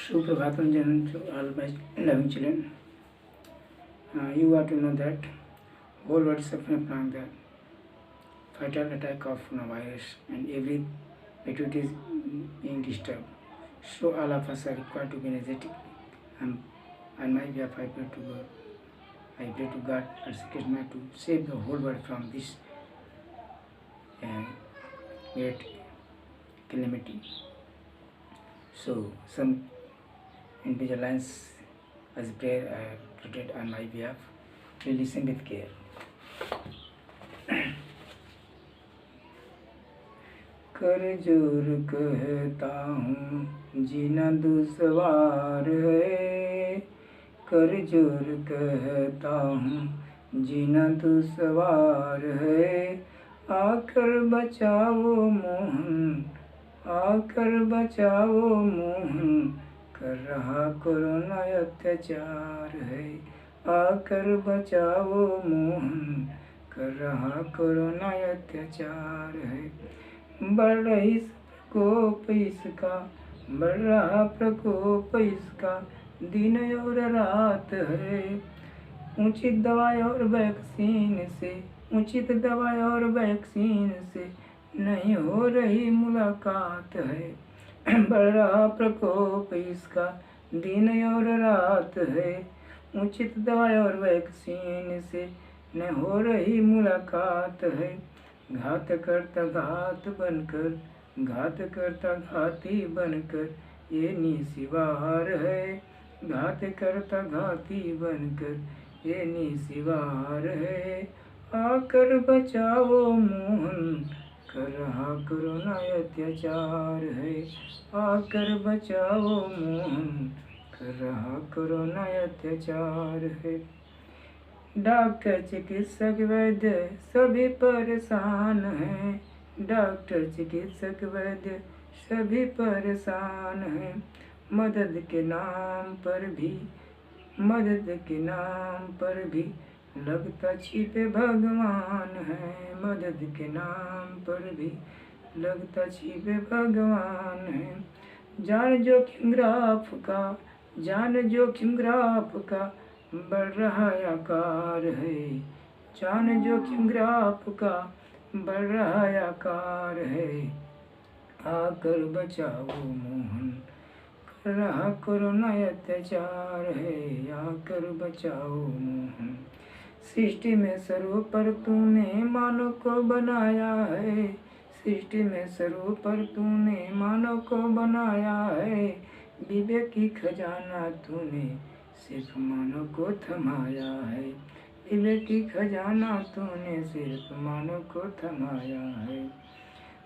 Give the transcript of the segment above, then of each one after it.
Suprabhatam Janan to all my loving children. You are to know that whole world is suffering from the fatal attack of coronavirus and every activity is being disturbed. So all of us are required to be energetic. And my behalf I pray to God. I pray to God and Krishna to save the whole world from this great calamity. So some individual lines as prayer I have printed on my behalf. Please listen with care. कर जोर कहता हूँ जीना दुश्वार है, कर जोर कहता हूँ जीना दुश्वार है, आकर बचाओ मोहन, आकर बचाओ मोहन, कर रहा कोरोना अत्याचार है, आकर बचाओ मोहन, कर रहा कोरोना अत्याचार है। बढ़ रही प्रकोप इसका, बढ़ रहा प्रकोप इसका, दिन और रात है। उचित दवाई और वैक्सीन से, उचित दवाई और वैक्सीन से नहीं हो रही मुलाकात है। बढ़ रहा प्रकोप इसका, दिन और रात है। उचित दवाई और वैक्सीन से न हो रही मुलाकात है। घात करता घात बनकर, घात करता घाती बनकर ये निशिवार है। घात करता घाती बनकर ये निशिवार है, आकर बचाओ मोहन, कर रहा कोरोना अत्याचार है, आकर बचाओ मोहन, कर रहा कोरोना अत्याचार है। डॉक्टर चिकित्सक वैद्य सभी परेशान हैं, डॉक्टर चिकित्सक वैद्य सभी परेशान हैं। मदद के नाम पर भी, मदद के नाम पर भी लगता छिपे भगवान है। मदद के नाम पर भी लगता छिपे भगवान है। जान जोखिम ग्राफ का, जान जोखिम ग्राफ का बढ़ रहा आकार है। जान जोखिम ग्राफ का बढ़ रहा आकार है, आकर बचाओ मोहन, कर रहा कोरोना अत्याचार है, आकर बचाओ मोहन। सृष्टि में सर्वोपर तूने मानव को बनाया है, सृष्टि में सर्वोपर तूने मानव को बनाया है। विवेक की खजाना तूने सिर्फ मानव को थमाया है, विवेक की खजाना तूने सिर्फ मानव को थमाया है।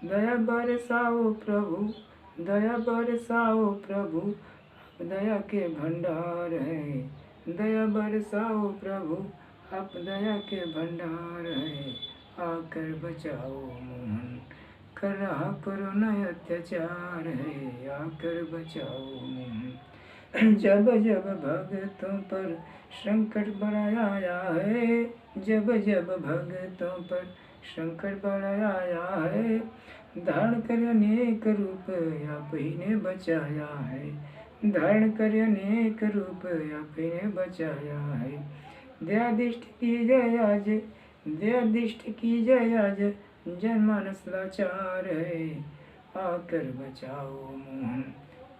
दया बरसाओ प्रभु, दया बरसाओ प्रभु, दया के भंडार है। दया बरसाओ प्रभु, आप दया के भंडार है, आकर बचाओ मोहन, कर रहा कोरोना अत्याचार है, आकर बचाओ मोहन। जब जब भक्तों पर संकट बढ़ाया है, जब जब भक्तों पर संकट बढ़ाया है, धारण कर अनेक रूप आप ही ने बचाया है, धारण कर अनेक रूप आप ही ने बचाया है। दयादिष्ट की जय आज, दयादिष्ट की जय आज, जनमानस लाचार है, आकर बचाओ मोहन,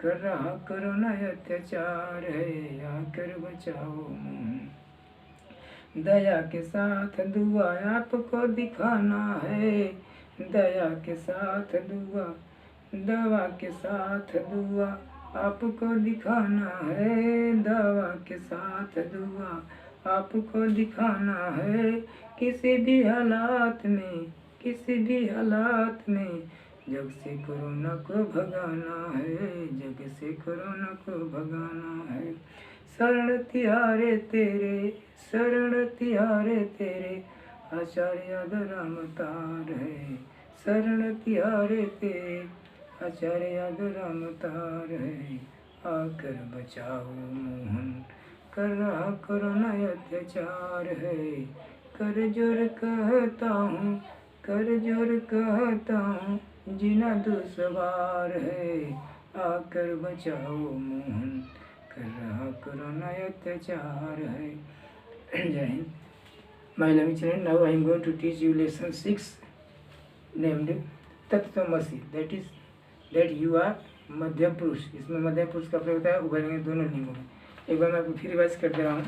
कर रहा कोरोना अत्याचार है, आकर बचाओ मोहन। दया के साथ दुआ आपको दिखाना है, दया के साथ दुआ, दवा के साथ दुआ आपको दिखाना है, दवा के साथ दुआ आपको दिखाना है। किसी भी हालात में, किसी भी हालात में जग से कोरोना को भगाना है, जग से कोरोना को भगाना है। शरण तिहारे तेरे, शरण तिहारे तेरे, आचार्य आदराम तार है। शरण तिहारे तेरे, आचार्य आदराम तार है, आकर बचाओ मोहन, कर रहा कोरोना अत्याचार है। कर जोर कहता हूँ, कर जोर कहता हूँ, जीना दुश्वार है, आकर बचाओ मोहन, कर रहा कोरोना अत्याचार है। जय Hind. My loving children, now I am going to teach you lesson 6 named तत्त्वमसि, that you are मध्यम पुरुष। इसमें मध्यम पुरुष का प्रयोग होता है उभयलिंग दोनों लिंगों में। एक बार मैं आपको फिर रिवाइज कर दे रहा हूँ।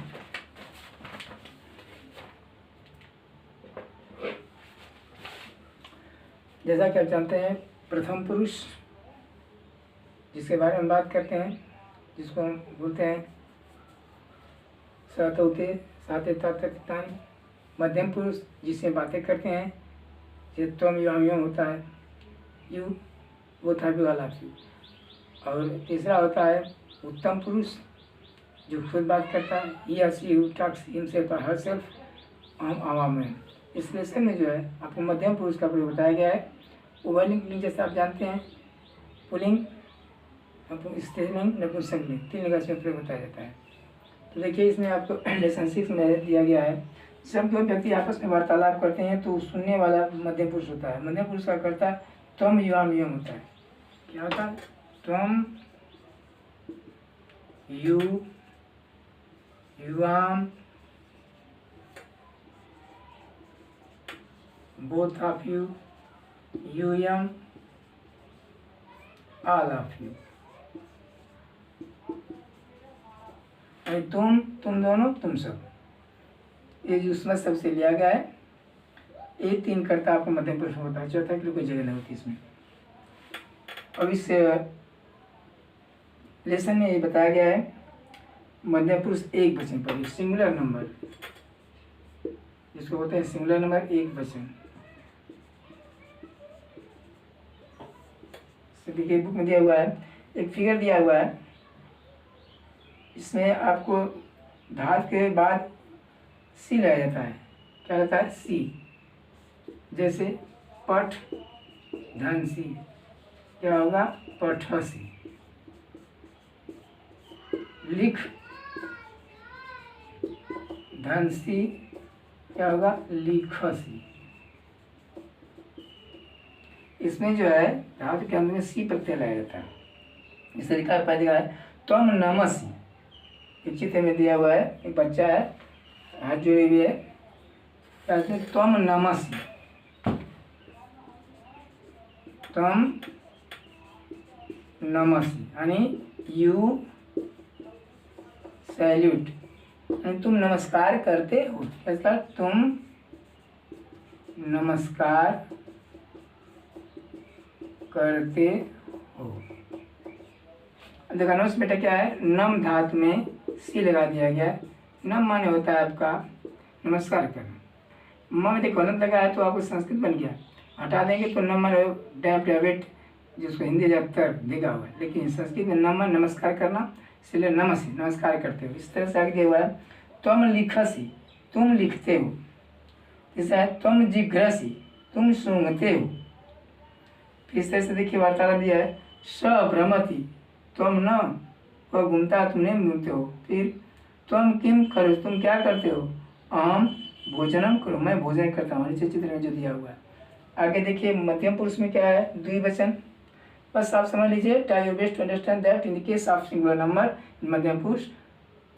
जैसा कि आप जानते हैं, प्रथम पुरुष जिसके बारे में बात करते हैं, जिसको हम बोलते हैं सतौते साते तानी। मध्यम पुरुष जिससे बातें करते हैं, जो त्वम युवाम होता है, यू वो था भी वाला। और तीसरा होता है उत्तम पुरुष जो खुद बात करता है, ही सी हु टॉक्स हिमसेल्फ और हरसेल्फ, हम आवाम में। इस लेसन में जो है आपको मध्यम पुरुष का प्रयोग बताया गया है। उभयलिंग जैसे आप जानते हैं, पुल्लिंग, स्त्रीलिंग, नपुंसकलिंग, 3 लिंग का प्रयोग बताया जाता है। तो देखिए इसमें आपको लेसन 6 में दिया गया है, जब दो व्यक्ति आपस में वार्तालाप करते हैं तो सुनने वाला मध्यम पुरुष होता है। मध्यम पुरुष का कर्ता त्वम युवाम होता है। क्या होता है? त्वम युवाम, both of you, यूयम, all of you। तुम दोनों, तुम सब, ये जो उसमें सबसे लिया गया है। ये 3 कर्ता आपको मध्यम पुरुष होता है, चौथा के लिए कोई जगह नहीं होती इसमें। अब इस लेसन में ये बताया गया है मध्यम पुरुष एक वचन पर, सिंगुलर नंबर जिसको बोलते हैं सिंगुलर नंबर, एक वचन। देखिए बुक में दिया हुआ है, एक फिगर दिया हुआ है। इसमें आपको धातु के बाद सी लगाया जाता है। क्या रहता है? सी। जैसे पठ धन सी, क्या होगा? पठसी। लिख धन सी, क्या होगा? लिखसी। इसमें जो है धातु के अंत में सी प्रत्यय लगाया जाता है। इस तरीका पाया गया है त्वम नमसि। एक चित्र में दिया हुआ है, एक बच्चा है, हाथ जोड़े हुए है, त्वम नमसि, त्वम नमसि यानी यू सैल्यूट, तुम नमस्कार करते हो। ऐसा तुम नमस्कार करते हो। देखा नमस बेटा क्या है? नम धातु में सी लगा दिया गया है। नम माने होता है आपका नमस्कार करना। म में देखो अनंत लगा है तो आपको संस्कृत बन गया, हटा देंगे तो नम माने डैम प्राइवेट, जिसको हिंदी ज्यादातर दिखा हुआ है, लेकिन संस्कृत में नम माने नमस्कार करना, इसलिए नमसी, नमस्कार करते हो। इस तरह से आगे दिया हुआ है तुम लिखसी, तुम लिखते हो। जैसा है तुम जिघ्रसी, तुम सूंघते हो। इस तरह से देखिए वार्तालाप दिया है सभ्रमति, तुम न, वह घूमता, तुम नहीं घूमते हो। फिर तुम किम करो, तुम क्या करते हो? अहम भोजनम करो, मैं भोजन करता हूँ। नीचे चित्र में जो दिया हुआ है। आगे देखिए मध्यम पुरुष में क्या है? द्विवचन। बस आप समझ लीजिए, try your best to understand that in the case of singular number मध्यम पुरुष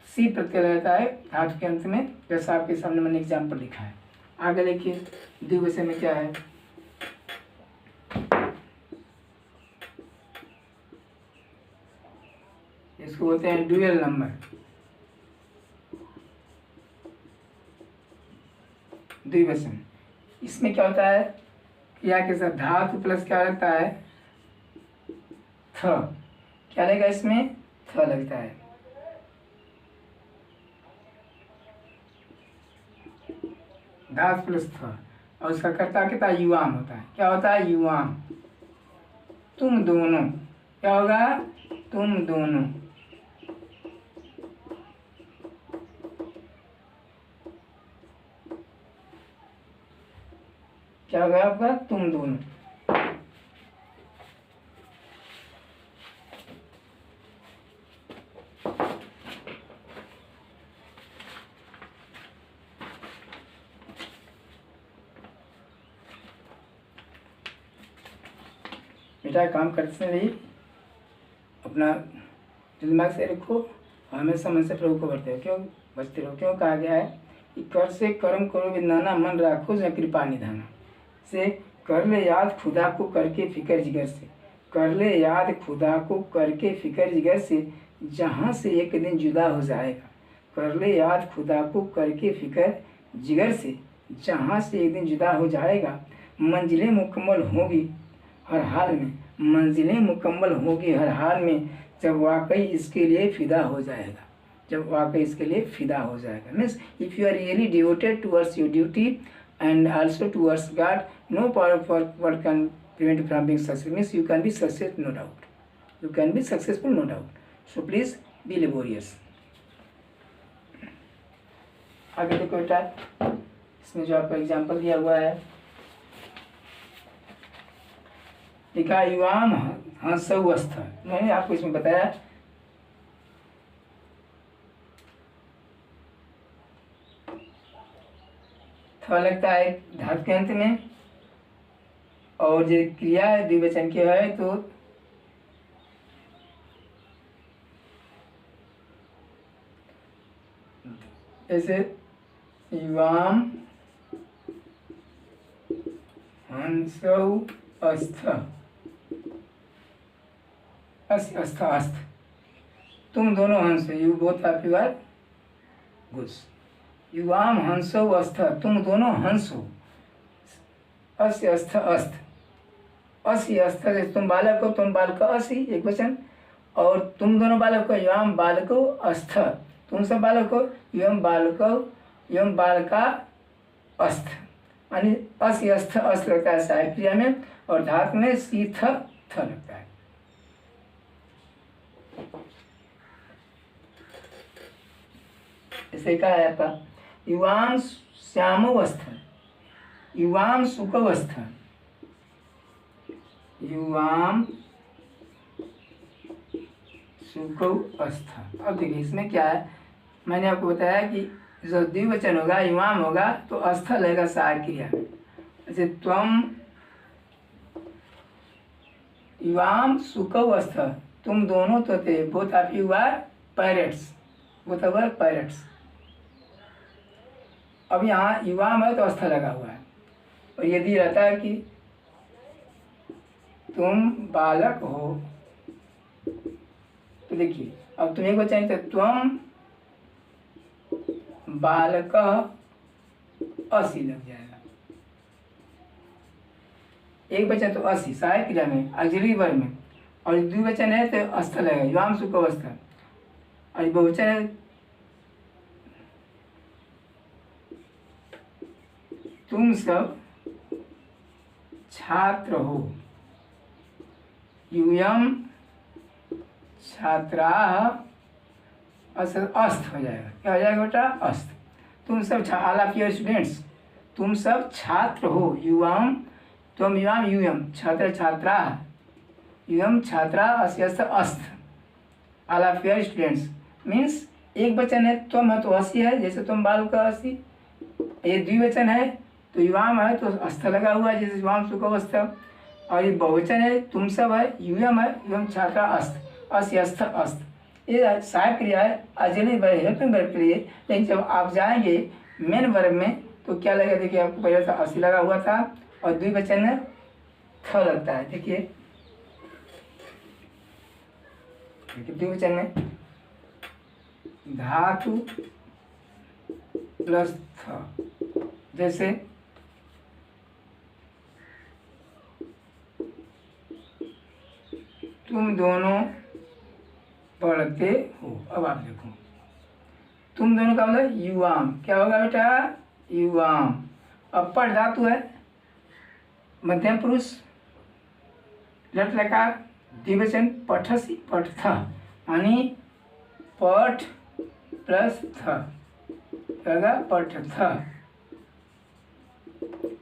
सी प्रत्यय रहता है धातु के अंत में, जैसा आपके सामने मैंने एग्जाम्पल लिखा है। आगे देखिए द्विवचन में क्या है? इसको बोलते हैं ड्यूअल नंबर। द्विवचन, इसमें क्या होता है? क्रिया के साथ धातु प्लस क्या लगता है? थ। क्या लगेगा इसमें? थ लगता है। धातु प्लस थ, और उसका कर्ता कितना? युवाम होता है। क्या होता है? युवाम। तुम दोनों, क्या होगा? तुम दोनों। क्या होगा आपका? तुम दोनों। बेटा काम करते रहिए, अपना जो दिमाग से रखो और हमेशा मन से प्रभु को बढ़ते हो, क्यों बचते रहो। क्यों कहा गया है कि कर से कर्म करो विदाना, मन राखो न कृपा निधाना। से कर ले याद खुदा को करके फिक्र जिगर से, कर ले याद खुदा को करके फिक्र जिगर से, जहाँ से एक दिन जुदा हो जाएगा। कर ले याद खुदा को करके फिक्र जिगर से, जहाँ से एक दिन जुदा हो जाएगा। मंजिलें मुकम्मल होगी हर हाल में, मंजिलें मुकम्मल होगी हर हाल में, जब वाकई इसके लिए फ़िदा हो जाएगा। जब वाकई इसके लिए फ़िदा हो जाएगा means if you are really devoted towards your duty and also towards God, no power for what can prevent from being success means you can be success no doubt, you can be successful no doubt. So please be laborious. आगे देखो बेटा, इसमें जो आपको example दिया हुआ है, लिखा युवाम हंसवस्थ। मैंने आपको इसमें बताया थोड़ा लगता है धातु के अंत में, और जो क्रिया है द्विवचन की है तो ऐसे युवाम हंसौ अस्थ, अस्थ अस्थ, तुम दोनों हंस, you both of you are goods. युवाम हंसो अस्थ, तुम दोनों हंस हो। अस्य अस्थ अस्थ, अस्य अस्थ, तुम बालक हो, तुम बालक असी एक वचन, और तुम दोनों बालक हो, युवाम बालको अस्थ, तुम सब बालक हो, युवम बालको युवम बालका अस्थ। यानी अस्य अस्थ अस्थ लगता है सहायक क्रिया में, और धातु में सी थ लगता है। इसे कहा जाता युवाम श्यामोवस्थ, युवाम सुखवस्थ, युवाम सुखवस्थ। अब देखिए इसमें क्या है, मैंने आपको बताया कि जो द्विवचन होगा युवाम होगा तो अस्थ लगेगा सहायक क्रिया में। जैसे त्वम युवाम सुखवस्थ, तुम दोनों तो थे, both of you are parrots, both of are parrots. अब यहाँ युवाम है तो अस्थ लगा हुआ है, और यदि रहता है कि तुम बालक हो तो देखिए अब तुम्हें को चाहिए तो तुम बालक असी लग जाएगा। एक वचन तो असी सहायक क्रिया में ऑक्सिलरी वर्ब में, और द्विवचन है तो अस्थ लगेगा युवाम सुखवस्थ, और बहुवचन है तुम सब छात्र हो, यूयम छात्रा अस्थ हो जाएगा। क्या हो जाएगा बेटा? अस्थ। तुम सब ऑल ऑफ योर स्टूडेंट्स, तुम सब छात्र हो, युवाम तुम युवाम यूयम छात्र छात्रा, यूयम छात्रा अस्थ अस्थ, all of your students means एक वचन है तुम है तो असी है, जैसे तुम बाल का असी। ये द्विवचन है तो युवाम है तो अस्थ लगा हुआ है, जैसे युवाम सुखवस्थ। और ये बहुवचन है तुम सब है, यूयम है, यूयम छात्रा अस्थ, अस्य अस्थ अस्थ। ये सहायक क्रिया है ऑक्सिलरी वर्ब हेल्पिंग वर्ब के लिए। लेकिन जब आप जाएंगे मेन वर्ब में तो क्या लगेगा? देखिए आपको पहले था असी लगा हुआ था और द्विवचन में थ लगता है। देखिए द्विवचन में धातु प्लस थ, जैसे तुम दोनों पढ़ते हो। अब आप देखो तुम दोनों का मतलब युवाम, क्या होगा बेटा? युवाम। अब पढ़ धातु है मध्यम पुरुष, लट लकार, द्विवचन पठसी पठथ, यानी पठ प्लस थ होगा पठथ,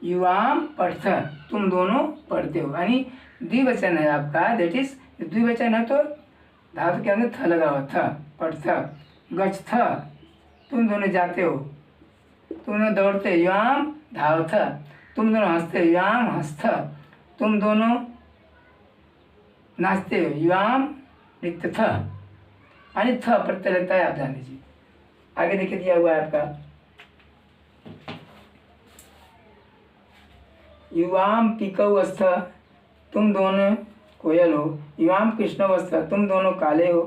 युवाम पठथ, तुम दोनों पढ़ते हो। यानी द्विवचन है आपका, दैट इज द्विवचन है तो धातु के अंदर थ लगा हुआ, थ पठथ। गच्छ, तुम दोनों जाते हो, तुम दोनों दौड़ते, युवाम धावथ, तुम दोनों हंसते, युवाम हंसथ, तुम दोनों नाचते हो, युवाम रिक्त थ यानी थ प्रत्यय लगता है, आप ध्यान दीजिए। आगे देखिए दिया हुआ है आपका युवाम पिकौ अस्थ, तुम दोनों कोयल हो। युवाम कृष्ण अस्थ, तुम दोनों काले हो।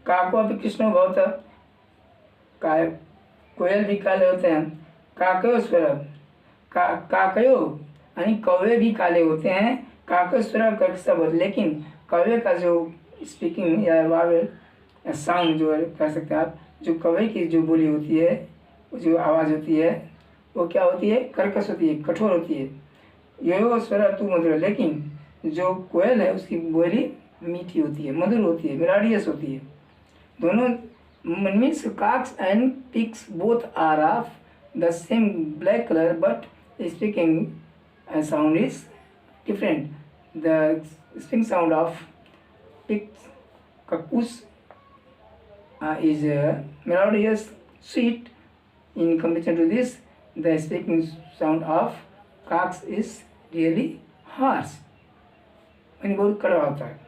काको अपि कृष्णो भवत, कोयल भी काले होते हैं। काकयो स्वर काकयो यानी कौवे भी काले होते हैं। काकयो स्वर कर्कश, लेकिन कौवे का जो स्पीकिंग या वावेल साउंड जो है कह सकते हैं आप, जो कौवे की जो बोली होती है, जो आवाज़ होती है वो क्या होती है, कर्कश होती है, कठोर होती है। यो स्वर तू मधुर, लेकिन जो कोयल है उसकी बोली मीठी होती है, मधुर होती है, मेलोडियस होती है। दोनों means cocks and pigs both are of the same black color, but speaking sound is different. The speaking sound of pigs, cuckoos, is melodious, sweet. In comparison to this, the speaking sound of cocks is really harsh, यानी बहुत कड़वा होता है।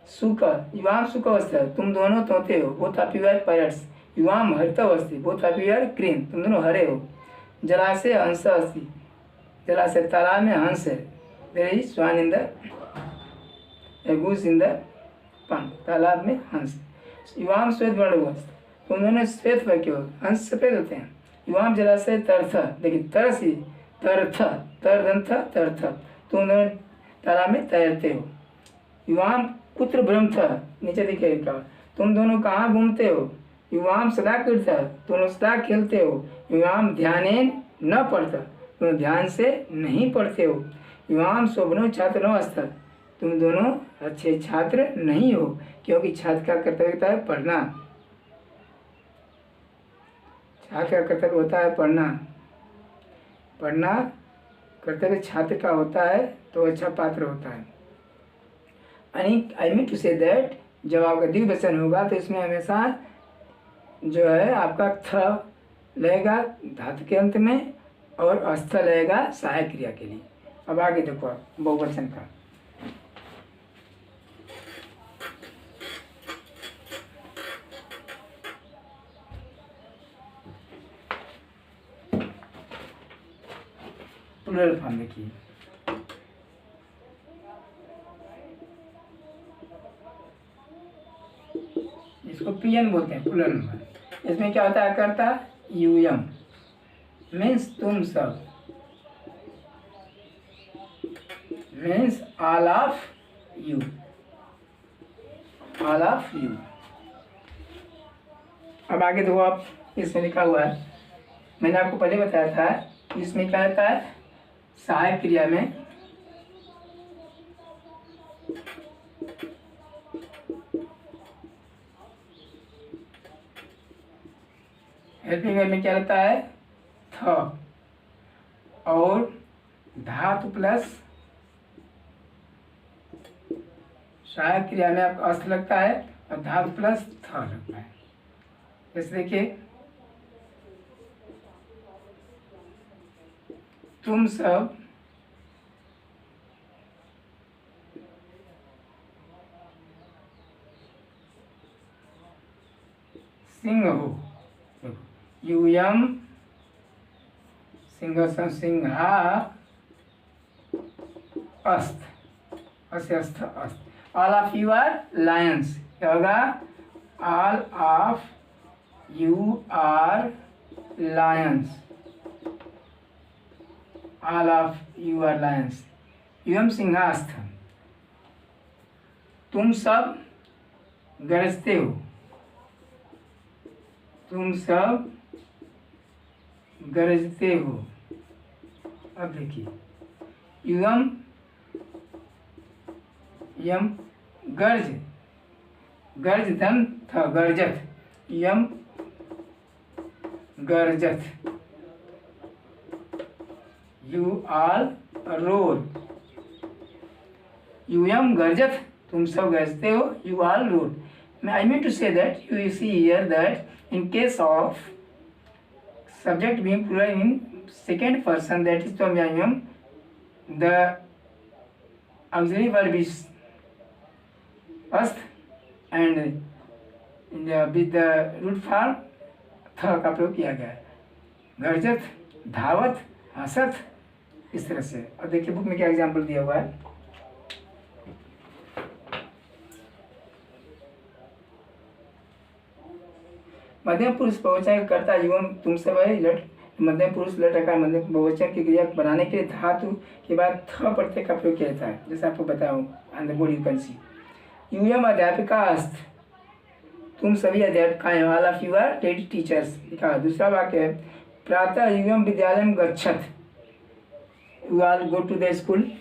सुख युवाम सुख अवस्था, तुम दोनों तोते हो। Both of you are parrots. युवाम हरित अवस्थी, both of you are green, तुम दोनों हरे हो। जलाशय हंस अस्ति, जलाशय तालाब में हंस है। There is swan in the goose in the pond, तालाब में हंस। युवाम श्वेत वर्ण हुआ, तुम दोनों श्वेत वर्ण के हो, हंस सफेद होते हैं। युवाम जलाशय तरथ, देखिए तरस ही तरथ तरदंथ तरथ, तुम दोनों तालाब में तैरते हो। युवाम पुत्र भ्रम था, नीचे देखिए क्या, तुम दोनों कहाँ घूमते हो। युवाम सदा कृत, तुम सदा खेलते हो। युवाम ध्यानेन न पढ़ता, तुम ध्यान से नहीं पढ़ते हो। युवाम शोभनो छात्र न अस्थ, तुम दोनों अच्छे छात्र नहीं हो, क्योंकि छात्र का कर्तव्य होता है पढ़ना। छात्र का कर्तव्य होता है पढ़ना, पढ़ना कर्तव्य छात्र का होता है तो अच्छा पात्र होता है। I mean to say that जब आपका द्विवचन होगा तो इसमें हमेशा जो है आपका थ लगेगा धातु के अंत में और अस्थ लगेगा सहायक क्रिया के लिए। अब आगे देखो आप बहुवचन का। प्लूरल फॉर्म देखिए, इसको पीएन बोलते हैं, प्लूरल नंबर। इसमें क्या होता है, कर्ता यूयम मीन्स तुम सब, means all of you, all of you. अब आगे देखो आप, इसमें लिखा हुआ है, मैंने आपको पहले बताया था इसमें क्या रहता है, सहायक क्रिया में हेल्पिंग वर्ब में क्या रहता है, थ, और धातु प्लस सहायक क्रिया में आपको अस्थ लगता है और धातु प्लस थ लगता है। जैसे देखिए, तुम सब सिंह हो, यूयम सिंह सिंहा अस्थ, अस्य अस्थ अस्थ। All of you are lions, क्या होगा, all of you are lions, all of you are lions. यूयम सिंहास्थ, तुम सब गरजते हो, तुम सब गरजते हो। अब देखिए, युगम यम गर्ज, गर्ज धन था गर्जत, यम गर्जत। यू आल रोल, यूयम गर्जत, तुम सब गरजते हो, you all roar. I mean to say that you see here that in case of subject being plural in second person, that is Tvamyayam, the auxiliary verb is asth and with the root form थ का प्रयोग किया गया है। गर्जत, धावत, हंसत, इस तरह से। अब देखिए बुक में क्या एग्जाम्पल दिया हुआ है। मध्यम पुरुष बहुवचन का कर्ता एवं तुम सब है। लट मध्यम पुरुष लटकार मध्यम बहुवचन की क्रिया बनाने के लिए धातु के बाद थ प्रत्यय का प्रयोग किया जाता है, जैसे आपको बताऊँ on the board you can see. यूएम अध्यापिका अस्त, तुम सभी अध्यापिकाएं, all of you are teachers लिखा। दूसरा वाक्य है प्रातः यूएम विद्यालय गच्छत, you all go to the school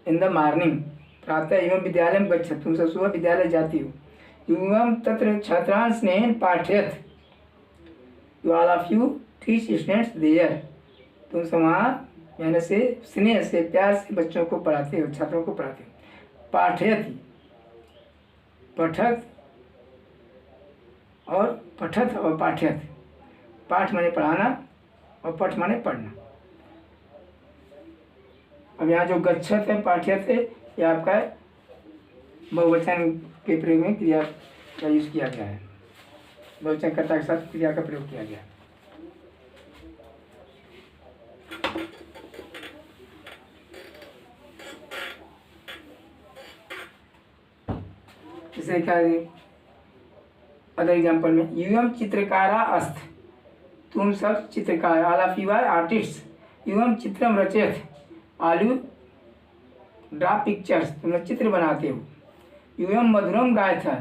in the morning. प्रातः एवं विद्यालय गच्छत, तुम सब सुबह विद्यालय जाती हो। यूएम तत्र छात्रान् स्नेहन पाठयत, you all of you teach students there, तुम सब वहाँ मेहनत से स्नेह से प्यार से बच्चों को पढ़ाते हो, छात्रों को पढ़ाते हो। पाठयत, पठक और पठत और पाठ्यत। पाठ माने पढ़ाना और पठ माने पढ़ना। अब यहाँ जो गच्छत है, पाठ्यत है, ये आपका बहुवचन के प्रयोग में क्रिया का यूज किया गया है। बहुवचन कर्ता के साथ क्रिया का प्रयोग किया गया है। जैसे क्या अदर एग्जाम्पल में यूएम चित्रकारा अस्त, तुम सब चित्रकार, all of you are artist. यूएम चित्रम रचयत, ऑल यू ड्रा पिक्चर्स, तुम लोग चित्र बनाते हो। यूएम मधुरम गायत है,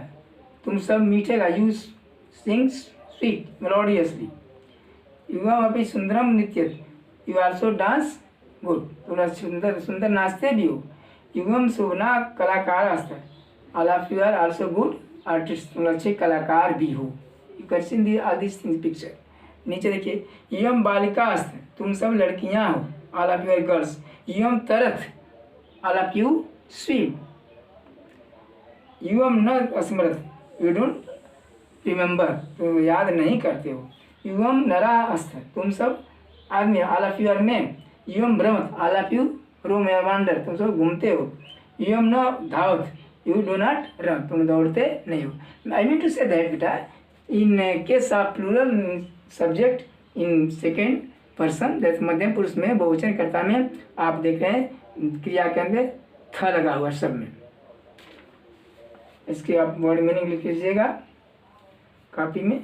तुम सब मीठे गा, यू सिंग स्वीट मेलोडियसली। यूएम अभी सुंदरम नृत्यत, यू आल्सो डांस गुड, तुम लोग सुंदर सुंदर नाचते भी हो। यूएम शोभना कलाकार अस्त, all of you are also good artist, तुम अच्छे कलाकार भी हो। You can see the all this things picture. नीचे देखिए यम बालिका अस्त, तुम सब लड़कियां हो, all of you are girls. यम तरथ, ऑल ऑफ यू स्विम। यम न अस्मृत, यू डोंट रिमेंबर, तुम याद नहीं करते हो। यम नरा अस्त, तुम सब आदमी, all of you are man. यम भ्रमत, ऑल ऑफ यू रोम या वांडर, तुम सब घूमते हो। यम न धावत, यू डू नॉट रन, तुम दौड़ते नहीं हो। I mean to say that बेटा in case of plural subject in second person, जैसे मध्यम पुरुष में बहुवचन कर्ता में आप देख रहे हैं क्रिया के अंदर थ लगा हुआ सब में। इसके आप वर्ड मीनिंग लिख लीजिएगा कॉपी में।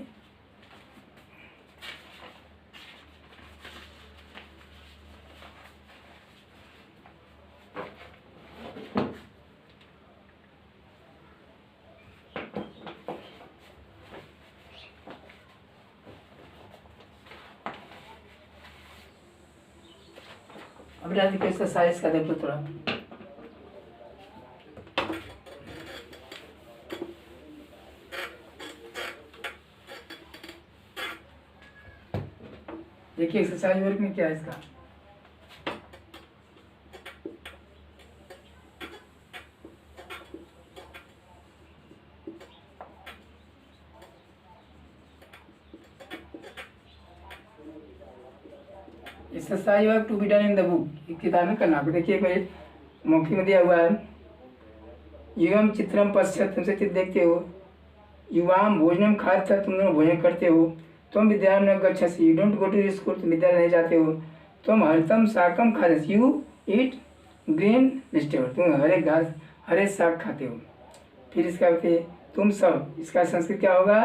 अब रात कैसा साइज का देखो थोड़ा। देखिए एक्सरसाइज वर्क में क्या है इसका। Exercise work to be done in the book, किताब में करना। देखिए कोई मौखिक में दिया हुआ है युवम चित्रम पश्चात, तुमसे चित्र देखते हो। युवाम भोजनम खाद था, तुम लोग भोजन करते हो। तुम विद्यालय न गच्छसि, you don't go to school, तुम विद्यालय नहीं जाते हो। तुम हरितम शाकम खादसि, यू ईट ग्रीन वेजिटेबल, तुम हरे घास हरे साग खाते हो। फिर इसका तुम सब, इसका संस्कृत क्या होगा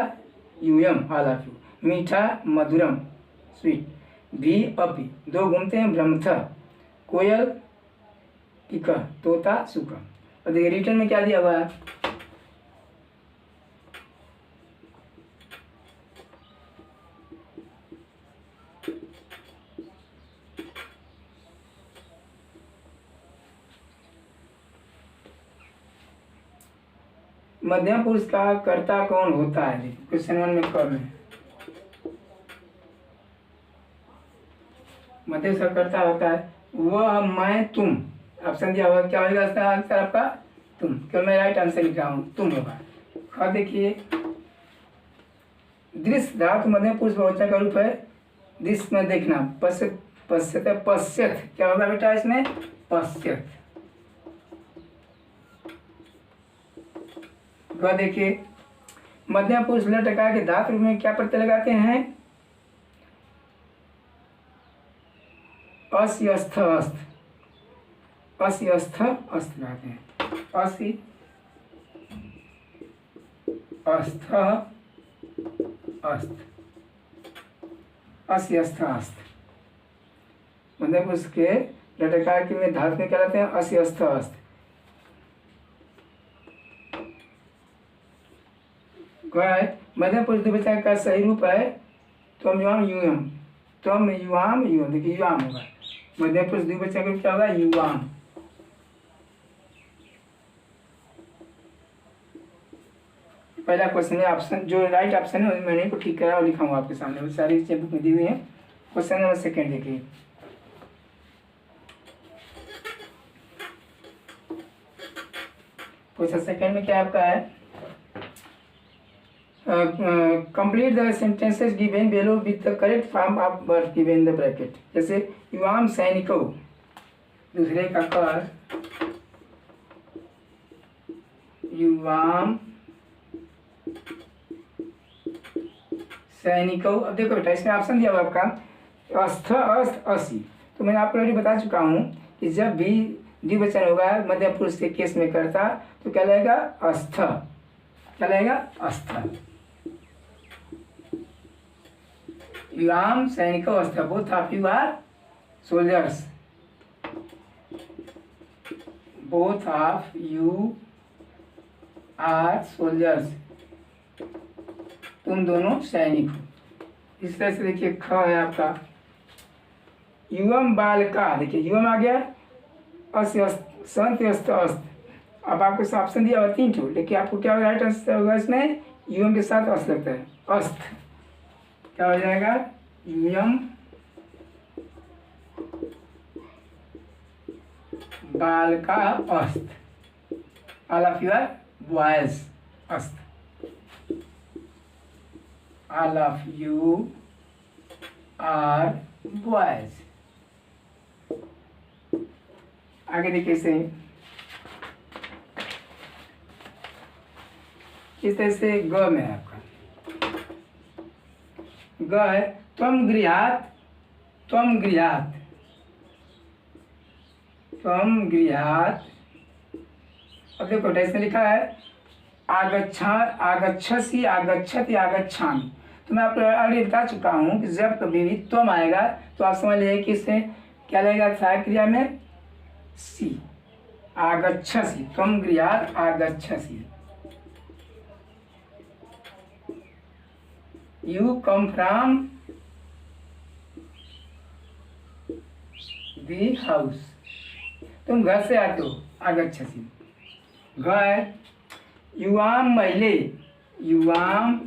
यूयम, ऑल ऑफ यू। मीठा मधुरम स्वीट। भी अपी, दो घूमते हैं भ्रमथ। कोयल टीका, तोता सुखा। और देखिए रिटर्न में क्या दिया हुआ है, मध्यम पुरुष का कर्ता कौन होता है। क्वेश्चन 1 में कौन है मध्यम पुरुष का कर्ता होता है वह, मैं, तुम। ऑप्शन दिया हुआ क्या होगा इसका आंसर आपका तुम, क्यों मैं राइट आंसर लिख रहा हूँ तुम होगा। ख देखिए दृश्य धातु मध्यम पुरुष बहुवचन का रूप है। दृश्य में देखना, पश्यत पश्यत पश्यत, क्या होगा बेटा इसमें पश्यत। देखिए मध्यम पुरुष लटका के धातु में क्या प्रत्यय लगाते हैं? असि अस्थ अस्थ, असि अस्थ अस्थ लगाते हैं। असि अस्थ अस्थ, असि अस्थ अस्थ। मध्यम पुरुष के लटकार के में धातु में क्या लगाते हैं? असि अस्थ अस्थ। मध्यम पुरुष द्विवचन का सही रूप है त्वम युवाम यूयम, त्वम युवाम यूयम। देखिए युवाम होगा, मध्यम पुरुष द्विवचन का रूप क्या होगा? युवाम। पहला क्वेश्चन है, ऑप्शन जो राइट ऑप्शन है मैंने को ठीक करा और लिखा हूँ आपके सामने, वो सारी चीजें बुक में दी हुई हैं। क्वेश्चन नंबर सेकेंड देखिए, क्वेश्चन सेकेंड में क्या आपका है? Complete the sentences given below with the correct form of verb given in the bracket. जैसे युवाम सैनिको, दूसरे का कर युवाम सैनिको। अब देखो बेटा इसमें ऑप्शन दिया हुआ आपका अस्थ अस्थ असि। तो मैंने आपको ऑलरेडी बता चुका हूँ कि जब भी द्विवचन होगा मध्यम पुरुष के केस में करता तो क्या लगेगा? अस्थ। क्या लगेगा? अस्थ। युवाम सैनिको अस्थ, both of you are soldiers, both of you are soldiers, तुम दोनों सैनिक हो। इस तरह से देखिए ख है आपका युवम बालका, देखिए युवम आ गया, अस्य संत अस्त अस्त। अब आपको ऑप्शन दिया हुआ 3 ठो, लेकिन आपको क्या राइट आंसर होगा इसमें? युवम के साथ अस्त लगता है, अस्त। क्या हो जाएगा? युवम बालका अस्त, all of you are boys, अस्त, all of you are boys। आगे देखिए इसे इस तरह से ग में है आपका, ग है त्वम गृहात, त्वम गृहात, त्वम गृहात। अब देखो इसमें लिखा है आगच्छा, आगच्छसि, आगच्छति, आगच्छामि। तो मैं आपको ऑलरेडी बता चुका हूँ कि जब कभी भी त्वम आएगा तो आप समझ लीजिए कि इससे क्या लगेगा? सहायक क्रिया में सी, आगच्छसि, त्वम गृहात आगच्छसि। You come from the house, तुम घर से आते हो, आगच्छसि। घर युवाम महिले, युवाम,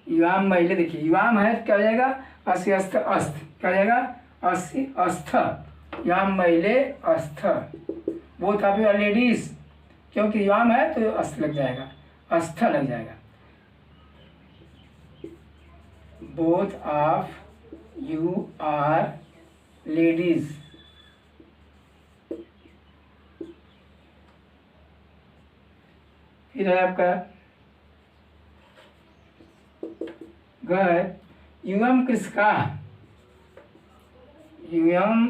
युवाम महिले। देखिए युवाम है क्या हो जाएगा? असि अस्थ अस्थ। क्या हो जाएगा? असि अस्थ, युवाम महिले अस्थ। बोथ ऑफ यू लेडीज, क्योंकि युवाम है तो अस्थ लग जाएगा, अस्थ लग जाएगा। Both of you are ladies. फिर है आपका घर युवम कृषका, युवम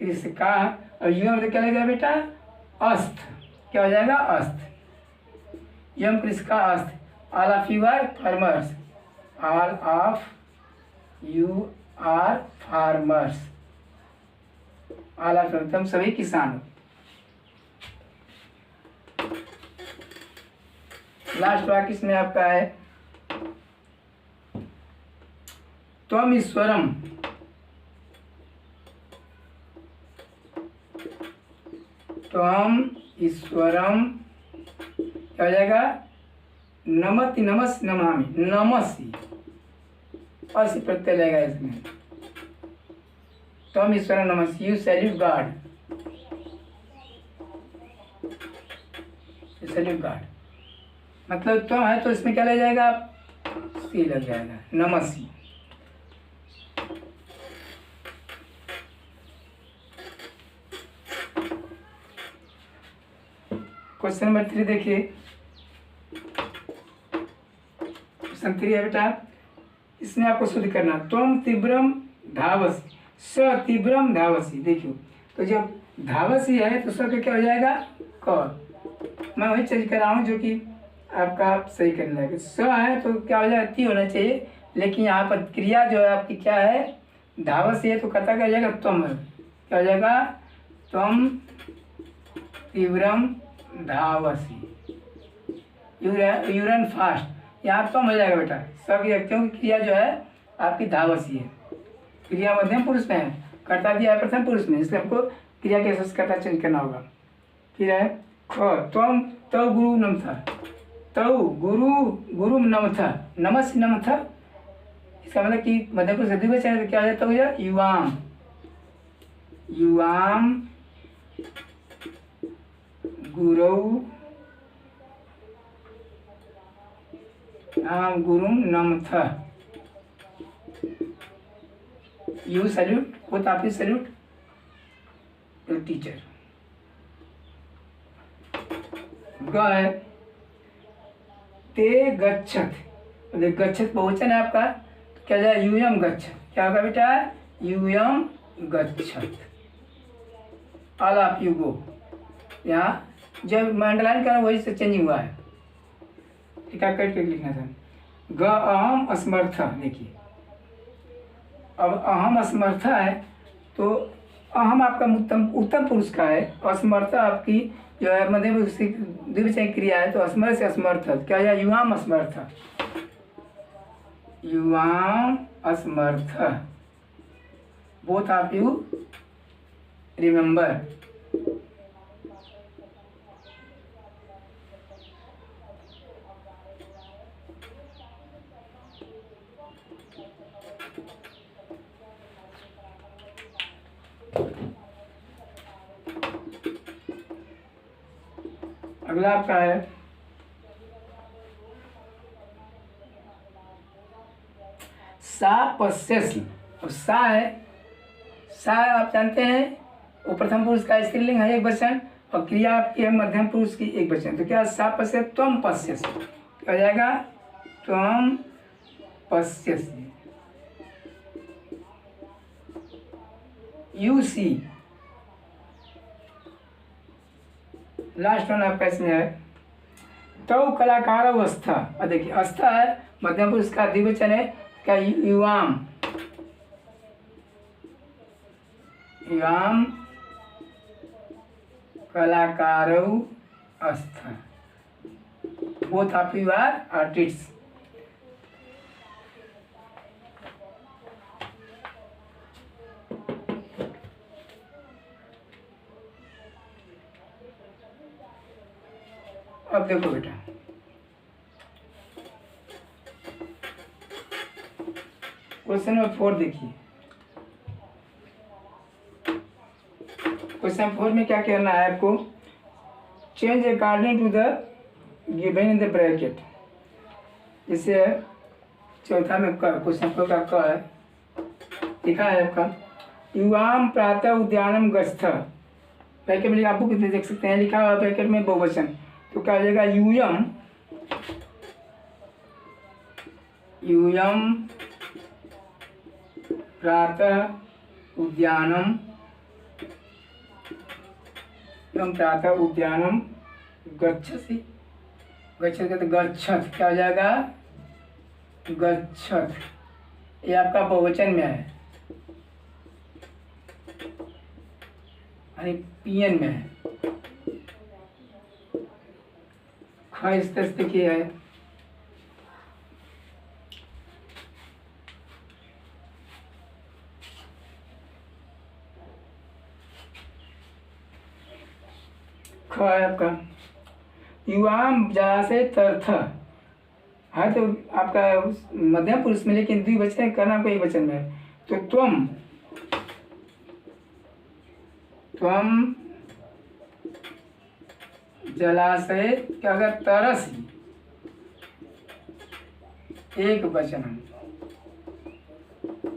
कृषका। और युवम में क्या लगेगा बेटा? अस्त। क्या हो जाएगा? अस्त। युवम कृषका अस्त, all of you are farmers, all of you are farmers, all of तुम सभी किसान हो। लास्ट वाक्य इसमें आपका है त्वम ईश्वरम, त्वम ईश्वरम। क्या हो जाएगा? नमति नमस नमामि, नमसी, असी प्रत्यय लगेगा इसमें। त्वम ईश्वरम नमसी, you salute God, salute God. मतलब त्वम है तो इसमें क्या लग जाएगा? सी लग जाएगा, नमसी। क्वेश्चन नंबर 3 देखिए। क्वेश्चन 3 है बेटा, इसमें आपको शुद्ध करना, त्वम तीव्रम धावसी, स तीव्रम धावसी। देखियो तो जब धावसी है तो स का क्या हो जाएगा, क। मैं वही चेंज कर रहा हूँ जो कि आपका सही करना है। स है तो क्या हो जाएगा, ती होना चाहिए, लेकिन यहाँ पर क्रिया जो है आपकी क्या है, धावसी है तो कर्ता क्या हो जाएगा, त्वम है। क्या हो जाएगा, त्वम तीव्रम धावसी, यूरन फास्ट। यहाँ त्वम हो जाएगा बेटा, सब व्यक्तियों की क्रिया जो है आपकी धावसी है। क्रिया मध्यम पुरुष में है, कर्ता दिया है प्रथम पुरुष में, इसलिए आपको क्रिया के हिसाब से कर्ता चेंज करना होगा। फिर है ख, त्वम तव गुरु नमथा, तव गुरु गुरु नमथा, नमस नमथा। इसका मतलब कि मध्यम पुरुष द्विवचन है तो क्या हो जाता है, युवाम, युवाम गुरु गुरुम नमथ। You salute, both of you salute your teacher. ग है ते गच्छत, गच्छत बहुवचन है आपका, तो क्या जाए, यूयम गच्छत। क्या होगा बेटा, यूयम गच्छत। All of you go. यहाँ जब मैं अंडरलाइन कर वही से चेंजिंग हुआ है, टीका कट के लिखना था। ग अहम असमर्थ, देखिए अब अहम असमर्थ है तो अहम आपका उत्तम पुरुष का है, असमर्थ आपकी जो है मध्य पुरुष की द्विवचन क्रिया है, तो असमर्थ से असमर्थ क्या है, युवाम असमर्थ, युवाम असमर्थ। Both of you remember. अगला आपका है सा पश्यसि। अब सा है, सा आप जानते हैं वो प्रथम पुरुष का स्त्रीलिंग है एक वचन, और क्रिया आपकी है मध्यम पुरुष की एक वचन, तो क्या सा पश्य त्वम पश्यसि, क्या हो जाएगा, त्वम पश्यसि। यू सी, लास्ट वन आपका इसमें है तव कलाकार अवस्था। और देखिए अवस्था है मध्यम पुरुष का द्विवचन है, क्या, युवाम, युवाम कलाकारौ अस्था। Both of you are artist. अब देखो बेटा, क्वेश्चन नंबर 4 देखिए। क्वेश्चन 4 में क्या कहना है आपको, change according to the given in the bracket. जैसे चौथा में क्वेश्चन 4 का क है, लिखा है आपका युवाम प्रातः उद्यानम गच्छ। ब्रैकेट में आपको कितने देख सकते हैं, लिखा हुआ ब्रैकेट में बहुवचन, तो क्या हो जाएगा, यूयम, यूयम प्रातः उद्यानम, एवं प्रातः उद्यानम गच्छसि। गच्छत का तो गच्छत, क्या हो जाएगा, गच्छत। ये आपका बहुवचन में है, यानी पीएन में है। इस तरह से किया है, ख है आपका युवाम जा से तर्थ है, तो आपका मध्यम पुरुष में, लेकिन द्विवचन करना कोई वचन में है, तो त्वम, त्वम जलाशय, क्या होगा, तरसी, एक वचन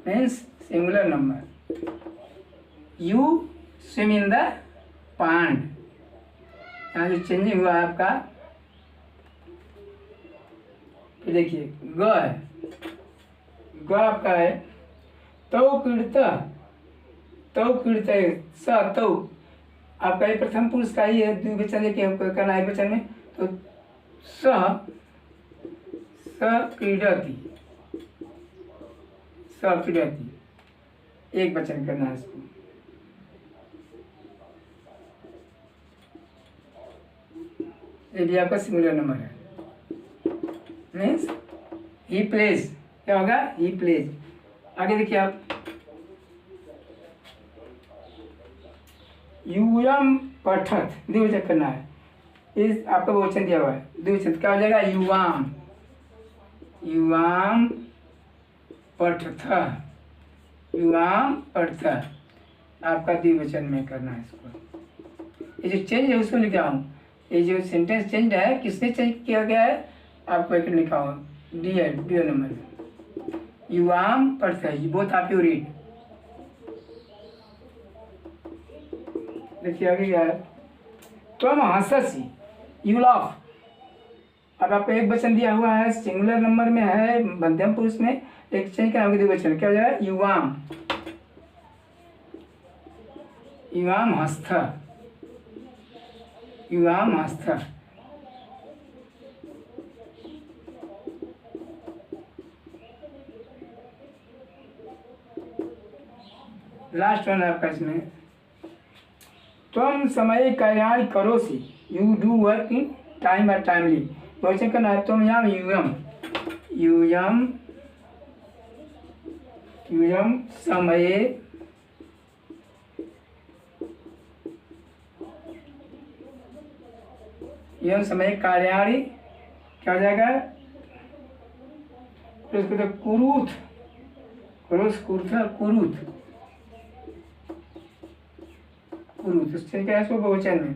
means singular number. You swim in the pond, यहाँ जो चेंजिंग हुआ है आपका, तो देखिए ग है, ग आपका है तौ क्रीड़त, तौ क्रीड़त स तौ आपका ये प्रथम पुरुष का ही है, द्विवचन लेके करना है वचन में, तो स क्रीडति, स क्रीडति एक वचन करना है इसको। ये भी आपका सिंगुलर नंबर है, मीन्स ही प्लेज, क्या होगा ही प्लेज। आगे देखिए आप, यूयम पठत द्विवचन करना है, इस आपका बहुवचन दिया हुआ है, द्विवचन क्या हो जाएगा युवाम, युवाम पठथ, युवाम पठथ आपका द्विवचन में करना है इसको। ये जो चेंज है उसको लिखा हूँ, ये जो सेंटेंस चेंज है किसने चेंज किया गया है, आपको एक लिखा हुआ डी नंबर, युवाम पठथ, बोथ आप यू रीड। देखिए आगे क्या है, तुम हंससी, यू लाफ। अब आपको एक वचन दिया हुआ है, सिंगुलर नंबर में है, मध्यम पुरुष में, एक चेंज का द्विवचन क्या हो जाएगा युवाम, युवाम हस्थ, युवाम हस्थ। लास्ट वन है आपका इसमें, तुम समय कार्याणि करोसि, you do work in time और टाइमली, बहुवचन करना है, तुम यहाँ यूयम, यूयम, यूयम समये, यूयम समय कार्याणि क्या हो जाएगा, तो इसको तो कुरुथ, कुरुथ कुरुथ कुरुथ कुरुथ, उससे क्या है इसको बहुवचन में,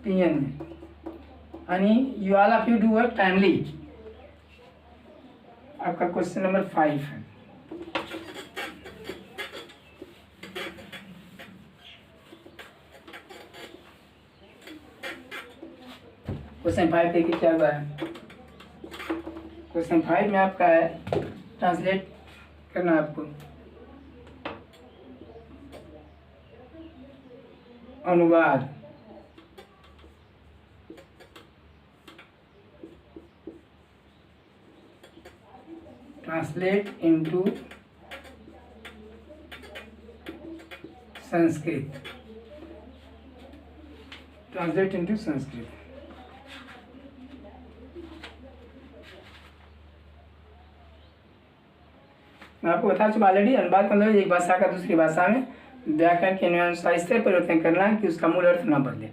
पियन में, यानी you all of you do work timely. आपका क्वेश्चन नंबर 5 है। क्वेश्चन 5 देखिए क्या हुआ है, क्वेश्चन 5 में आपका है, ट्रांसलेट करना है आपको, अनुवाद, translate into Sanskrit, translate into Sanskrit. मैं आपको बता चुका ऑलरेडी, अनुवाद का मतलब एक भाषा का दूसरी भाषा में व्याकरण के अनुसार इस तरह परिवर्तन करना है कि उसका मूल अर्थ न बदले,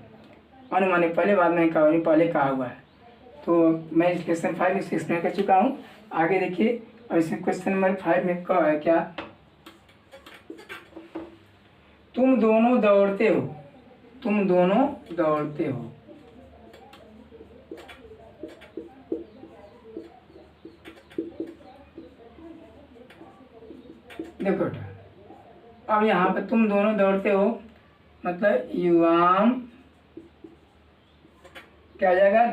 अनुमाने पहले बाद में कहा पहले कहा हुआ है। तो मैं क्वेश्चन 5 इसको एक्सप्लेन कर चुका हूँ। आगे देखिए, और इसमें क्वेश्चन नंबर 5 में कहा है क्या, तुम दोनों दौड़ते हो, तुम दोनों दौड़ते हो, देखो अब यहाँ पे तुम दोनों दौड़ते हो मतलब युवाम क्या हो जाएगा,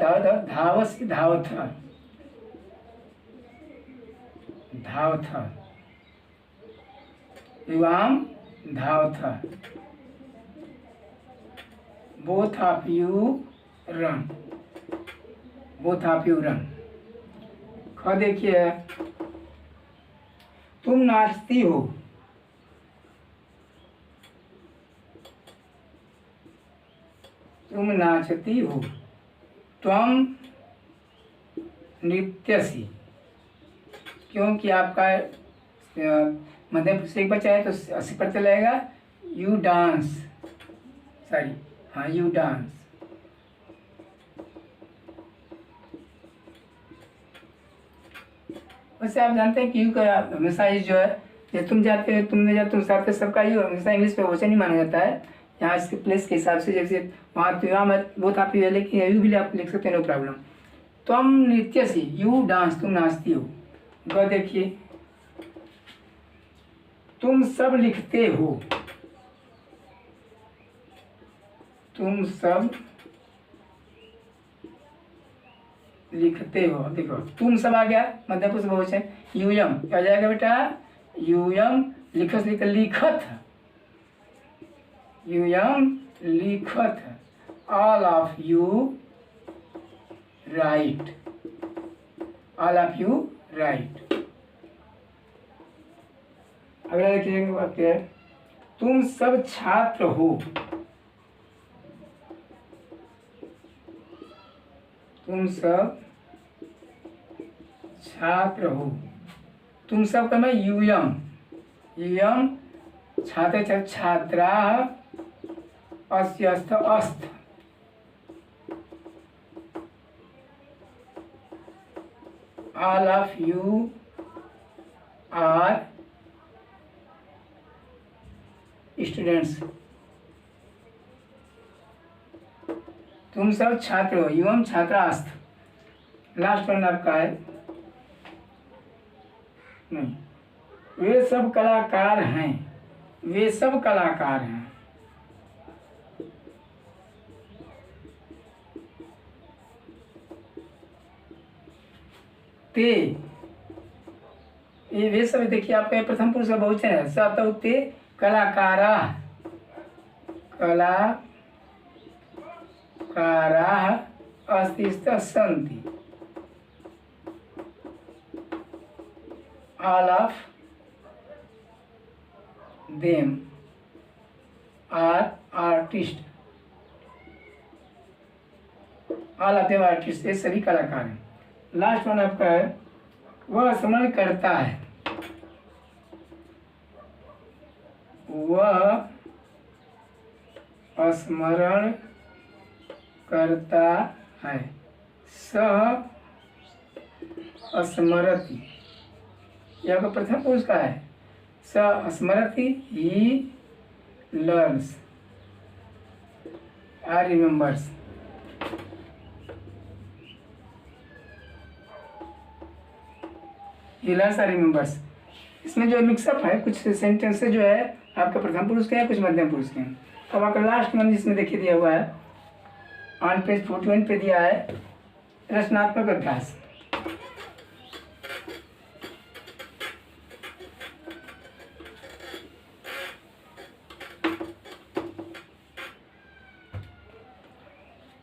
धावस धावथ, धावथ, युवाम धावथ, both of you run, both of you run. ख देखिए, तुम नाचती हो, तुम नाचती हो, त्वम नृत्यसी, क्योंकि आपका मध्यम पुरुष एक बचा है तो 80% लगेगा, यू डांस, सॉरी हाँ यू डांस। वैसे आप जानते हैं कि यू का हमेशा ही जो है, जब तुम जाते हो तुम नहीं जाते तुम साथ सबका ही हमेशा इंग्लिश पे वचन ही माना जाता है। यहाँ इसके प्लेस के हिसाब से, जैसे वहाँ तो यहाँ मैं बहुत आप ही है, लेकिन यू भी आप लिख सकते हैं, नो प्रॉब्लम। तुम नृत्यसी, यू डांस, तुम नाचती हो। ग देखिए, तुम सब लिखते हो, तुम सब लिखते हो। देखो तुम सब आ गया, मध्य पुरुष बहुवचन। यूयम क्या जाएगा बेटा, यूयम लिखत लिख लिखत, यूयम लिखत, all of you right, all of you right. अगला देखिए वाक्य है, तुम सब छात्र हो, तुम सब छात्र हो। तुम सब का मैं यूयम, यूयम छात्र छात्रा, अस्यस्त अस्त, all of you are students. तुम सब छात्र हो, युवम छात्रास्त। लास्ट वन आपका है नहीं, वे सब कलाकार हैं, वे सब कलाकार हैं। ते, ये वे सब देखिए आपका प्रथम पुरुष का बहुवचन है। सतौ ते कलाकारा, कलाकाराः अस्ति सन्ति, all of them are artists, all of them artists, ये सभी कलाकार हैं। लास्ट वन आपका है, वह स्मरण करता है, वह स्मरण करता है, सह स्मरति, यह आपका प्रथम पुरुष का है। स स्मरति, he learns, or remembers. He learns or remembers. इसमें जो मिक्सअप है, कुछ सेंटेंस जो है आपका प्रथम पुरुष के हैं, कुछ मध्यम पुरुष के हैं। अब आपका लास्ट वन जिसमें देखिए दिया हुआ है ऑन पेज 41 पे दिया है, रचनात्मक अभ्यास।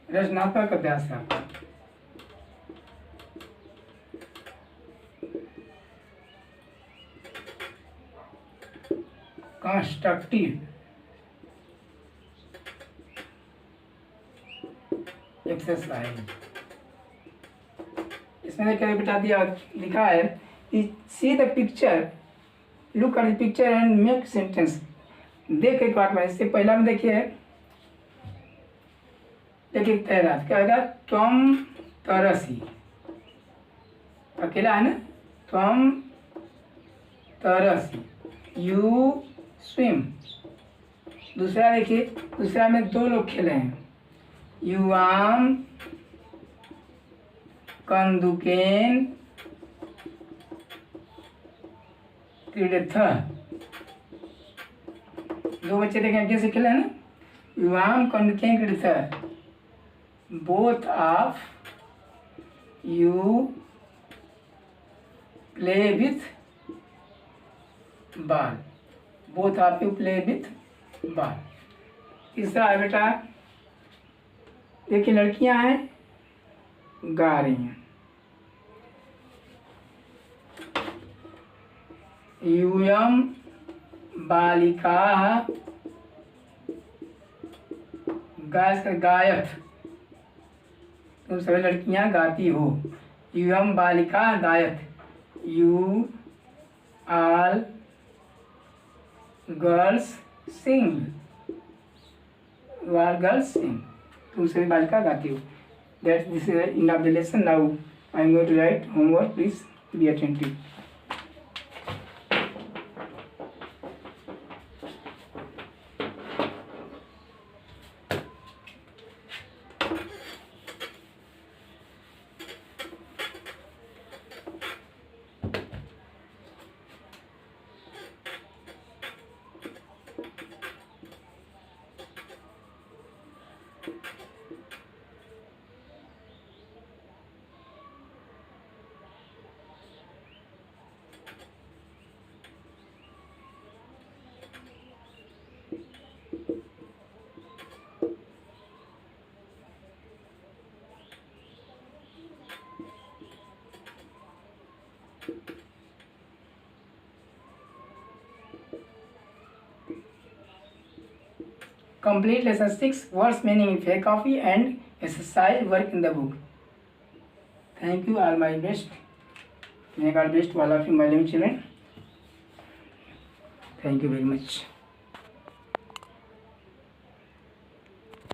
रचनात्मक अभ्यास है आपका। Constructive exercise. इसमें देखिए बता दिया, लिखा है see the picture, look at the picture and make sentence. देख एक बात में, इससे पहला में देखिए तैराक क्या होगा, तुम तरसी, अकेला है ना, तुम तरसी, यू स्विम। दूसरा देखिए, दूसरा में दो लोग खेले हैं, युवाम कंदुकेन क्रीडथ। दो बच्चे देखें कैसे खेले हैं ना, युवाम कंदुकेन क्रीडथ, both of you play with ball, both of you play with ball। तीसरा है बेटा, देखिए लड़कियां हैं गा रही हैं, यूयम बालिकाः गायत, तुम सभी लड़कियां गाती हो, यूयम बालिका गायत, you all girls sing, you all girls sing, तुम सभी बालिका गाती हो। That this is end of the lesson. Now I am going to write homework, please be attentive. Complete lesson 6 words meaning in fake copy and exercise work in the book. Thank you, all my best. May God bless to all of you, my living children. Thank you very much.